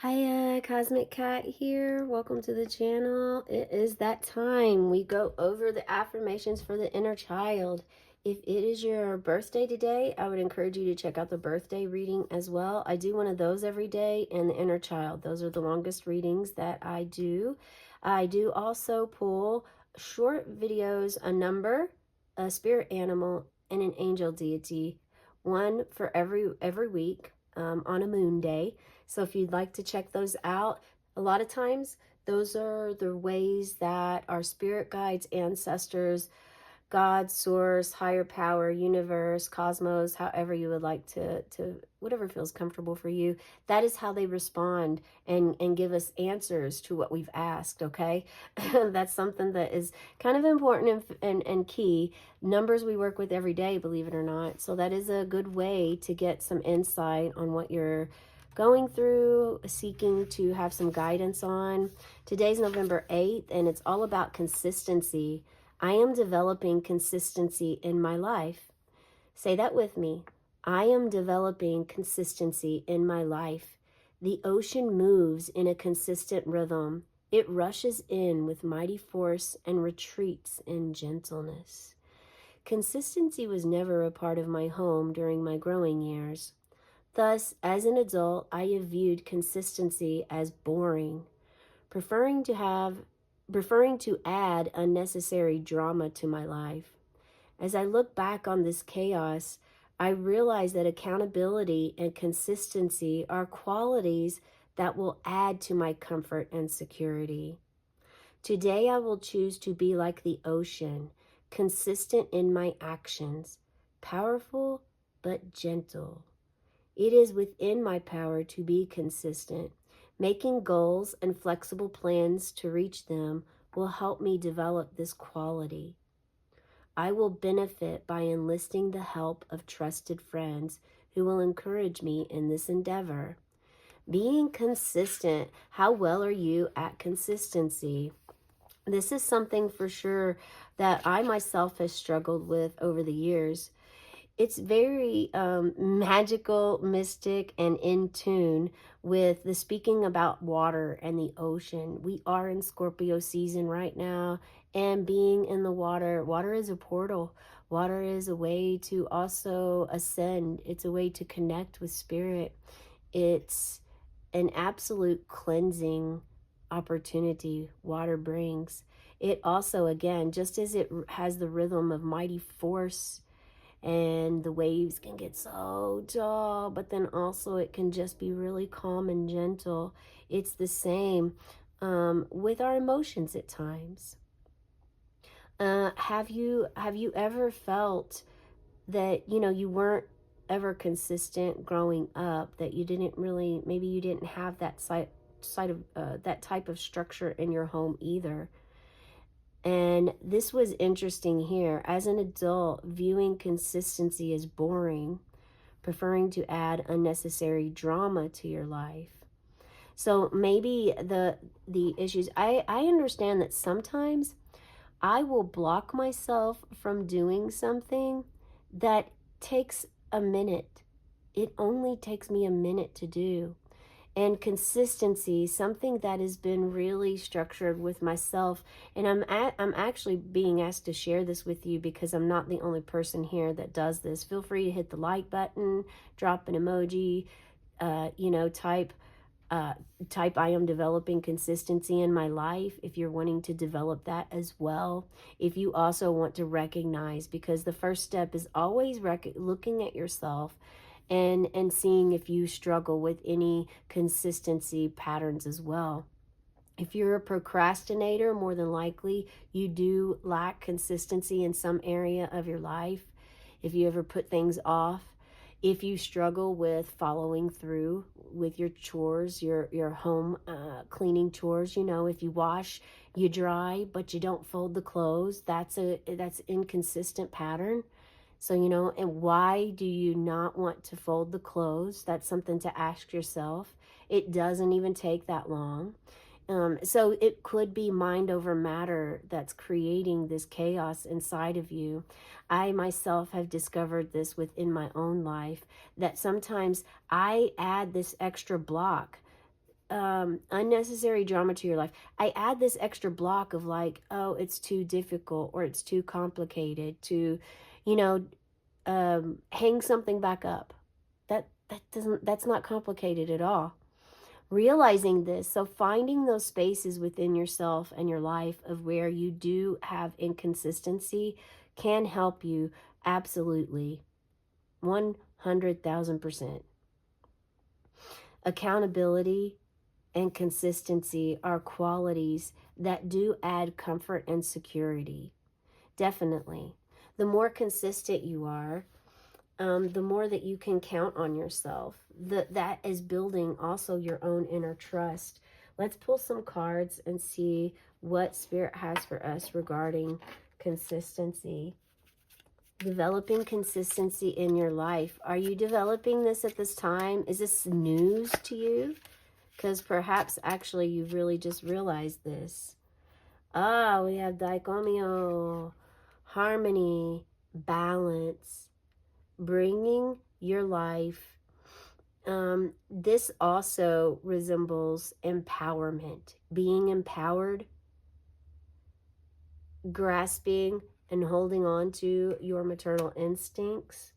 Hiya, Cosmic Cat here. Welcome to the channel. It is that time. We go over the affirmations for the inner child. If it is your birthday today, I would encourage you to check out the birthday reading as well. I do one of those every day, and the inner child. Those are the longest readings that I do. I do also pull short videos, a number, a spirit animal, and an angel deity, one for every week on a moon day. So if you'd like to check those out, a lot of times those are the ways that our spirit guides, ancestors, God, source, higher power, universe, cosmos, however you would like to whatever feels comfortable for you, that is how they respond and give us answers to what we've asked, okay? That's something that is kind of important and key. Numbers we work with every day, believe it or not. So that is a good way to get some insight on what you're going through, seeking to have some guidance on. Today's November 8th, and it's all about consistency. I am developing consistency in my life. Say that with me. I am developing consistency in my life. The ocean moves in a consistent rhythm. It rushes in with mighty force and retreats in gentleness. Consistency was never a part of my home during my growing years. Thus, as an adult, I have viewed consistency as boring, preferring to have preferring to add unnecessary drama to my life. As I look back on this chaos, I realize that accountability and consistency are qualities that will add to my comfort and security. Today, I will choose to be like the ocean, consistent in my actions, powerful but gentle. It is within my power to be consistent. Making goals and flexible plans to reach them will help me develop this quality. I will benefit by enlisting the help of trusted friends who will encourage me in this endeavor. Being consistent. How well are you at consistency? This is something for sure that I myself have struggled with over the years. It's very magical, mystic, and in tune with the speaking about water and the ocean. We are in Scorpio season right now, and being in the water, water is a portal. Water is a way to also ascend. It's a way to connect with spirit. It's an absolute cleansing opportunity water brings. It also, again, just as it has the rhythm of mighty force, and the waves can get so tall, but then also it can just be really calm and gentle. It's the same with our emotions at times. Have you ever felt that you weren't ever consistent growing up, that you didn't really, maybe you didn't have that side of that type of structure in your home either? And this was interesting here. As an adult, viewing consistency as boring, preferring to add unnecessary drama to your life. So maybe the issues, I understand that sometimes I will block myself from doing something that takes a minute. It only takes me a minute to do. And consistency, something that has been really structured with myself. And I'm actually being asked to share this with you because I'm not the only person here that does this. Feel free to hit the like button, drop an emoji, type type I am developing consistency in my life if you're wanting to develop that as well. If you also want to recognize, because the first step is always looking at yourself and seeing if you struggle with any consistency patterns as well. If you're a procrastinator, more than likely you do lack consistency in some area of your life. If you ever put things off, if you struggle with following through with your chores, your home cleaning chores, if you wash, you dry, but you don't fold the clothes, that's inconsistent pattern. So, and why do you not want to fold the clothes? That's something to ask yourself. It doesn't even take that long. So it could be mind over matter that's creating this chaos inside of you. I myself have discovered this within my own life, that sometimes I add this extra block unnecessary drama to your life. I add this extra block of like, oh, it's too difficult or it's too complicated to, you know, hang something back up. That's not complicated at all. Realizing this, so finding those spaces within yourself and your life of where you do have inconsistency can help you absolutely 100,000%. Accountability and consistency are qualities that do add comfort and security. Definitely. The more consistent you are, the more that you can count on yourself. That is building also your own inner trust. Let's pull some cards and see what Spirit has for us regarding consistency. Developing consistency in your life. Are you developing this at this time? Is this news to you? Because perhaps actually you've really just realized this. We have Daikomyo, harmony, balance, bringing your life. This also resembles empowerment, being empowered, grasping and holding on to your maternal instincts.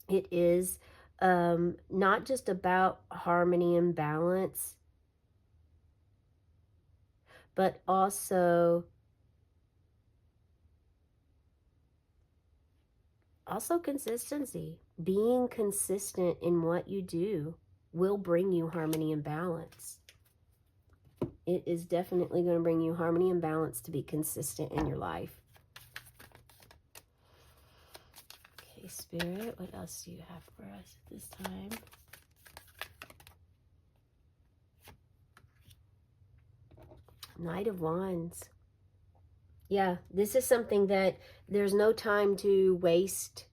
It is not just about harmony and balance, but also consistency. Being consistent in what you do will bring you harmony and balance. It is definitely going to bring you harmony and balance to be consistent in your life. Okay, Spirit, what else do you have for us at this time? Knight of Wands. Yeah, this is something that there's no time to waste.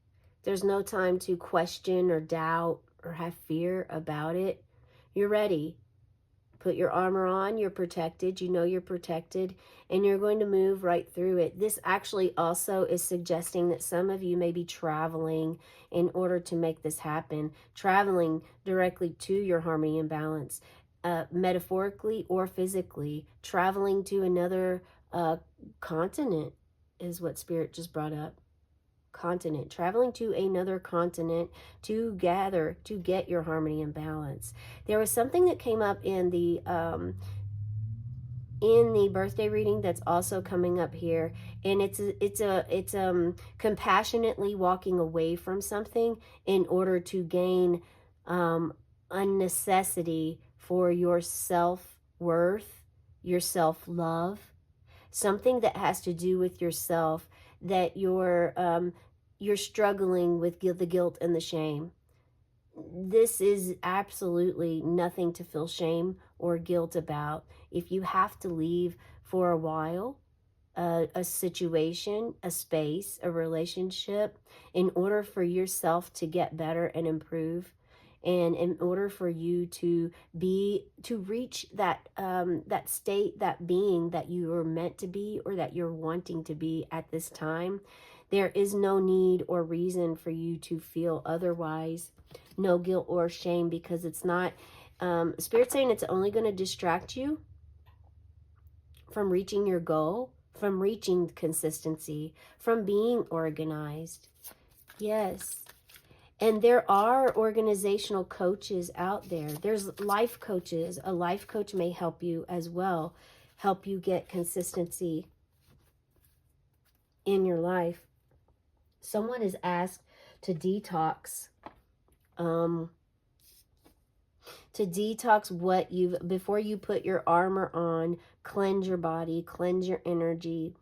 There's no time to question or doubt or have fear about it. You're ready. Put your armor on. You're protected. You know you're protected. And you're going to move right through it. This actually also is suggesting that some of you may be traveling in order to make this happen. Traveling directly to your harmony and balance. Metaphorically or physically. Traveling to another continent is what Spirit just brought up. Continent, traveling to another continent to get your harmony and balance. There was something that came up in the birthday reading that's also coming up here, and it's compassionately walking away from something in order to gain a necessity for your self-worth, your self-love, something that has to do with yourself, that you're struggling with the guilt and the shame. This is absolutely nothing to feel shame or guilt about. If you have to leave for a while, a situation, a space, a relationship, in order for yourself to get better and improve, and in order for you to reach that state, that being that you are meant to be or that you're wanting to be at this time, there is no need or reason for you to feel otherwise. No guilt or shame, because it's not, Spirit's saying it's only going to distract you from reaching your goal, from reaching consistency, from being organized. Yes. And there are organizational coaches out there. There's life coaches. A life coach may help you as well, help you get consistency in your life. Someone is asked to detox. What you've, before you put your armor on, cleanse your body, cleanse your energy,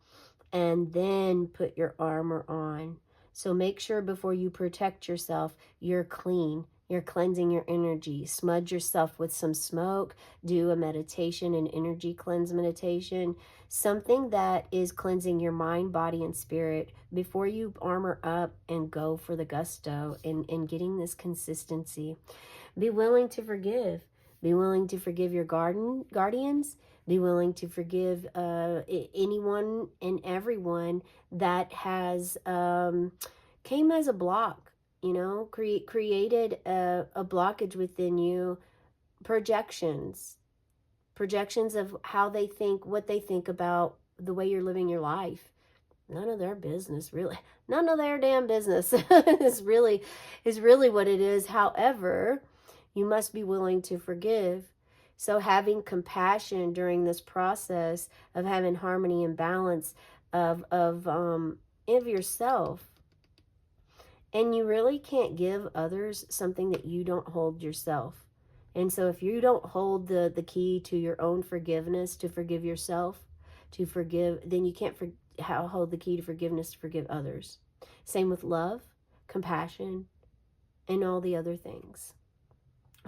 and then put your armor on. So make sure before you protect yourself, you're clean. You're cleansing your energy. Smudge yourself with some smoke. Do a meditation, an energy cleanse meditation. Something that is cleansing your mind, body, and spirit before you armor up and go for the gusto and getting this consistency. Be willing to forgive. Be willing to forgive your guardians. Be willing to forgive anyone and everyone that has came as a block, created a blockage within you, projections, projections of how they think, what they think about the way you're living your life. None of their business, really. None of their damn business is really what it is. However, you must be willing to forgive. So having compassion during this process of having harmony and balance of yourself. And you really can't give others something that you don't hold yourself. And so if you don't hold the key to your own forgiveness, to forgive yourself, to forgive, then you can't hold the key to forgiveness to forgive others. Same with love, compassion, and all the other things.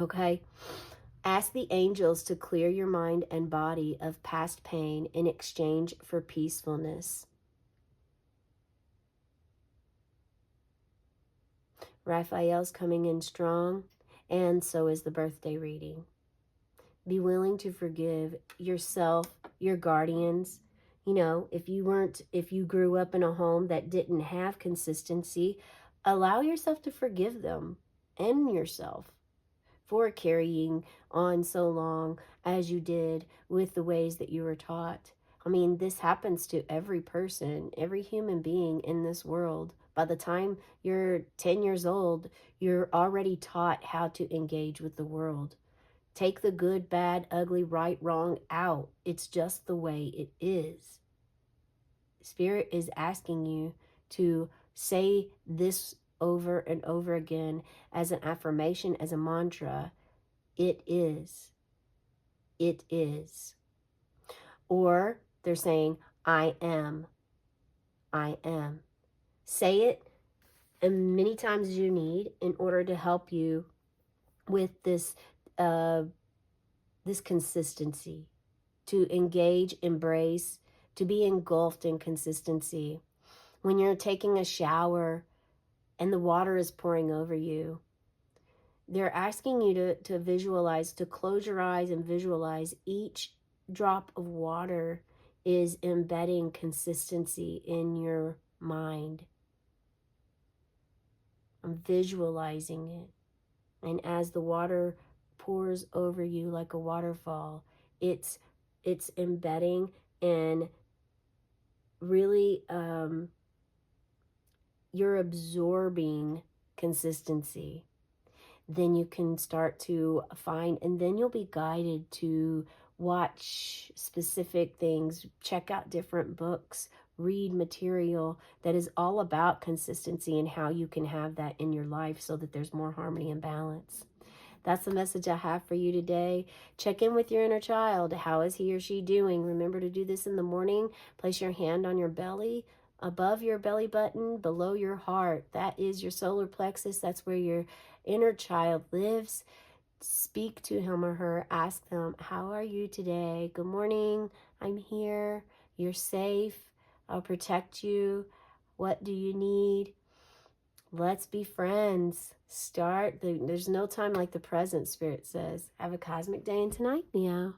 Okay? Ask the angels to clear your mind and body of past pain in exchange for peacefulness. Raphael's coming in strong, and so is the birthday reading. Be willing to forgive yourself, your guardians. You know, if you grew up in a home that didn't have consistency, allow yourself to forgive them and yourself for carrying on so long as you did with the ways that you were taught. I mean, this happens to every person, every human being in this world. By the time you're 10 years old, you're already taught how to engage with the world. Take the good, bad, ugly, right, wrong out. It's just the way it is. Spirit is asking you to say this over and over again as an affirmation, as a mantra. It is. It is. Or they're saying, I am. I am. Say it as many times as you need in order to help you with this consistency, to engage, embrace, to be engulfed in consistency. When you're taking a shower and the water is pouring over you, they're asking you to visualize, to close your eyes and visualize each drop of water is embedding consistency in your mind. I'm visualizing it. And as the water pours over you like a waterfall, it's embedding and really you're absorbing consistency. Then you can start to find, and then you'll be guided to watch specific things, check out different books, read material that is all about consistency and how you can have that in your life so that there's more harmony and balance. That's the message I have for you today. Check in with your inner child. How is he or she doing? Remember to do this in the morning. Place your hand on your belly, above your belly button, below your heart. That is your solar plexus. That's where your inner child lives. Speak to him or her. Ask them, how are you today? Good morning. I'm here. You're safe. I'll protect you. What do you need? Let's be friends. There's no time like the present, Spirit says. Have a cosmic day and tonight, meow.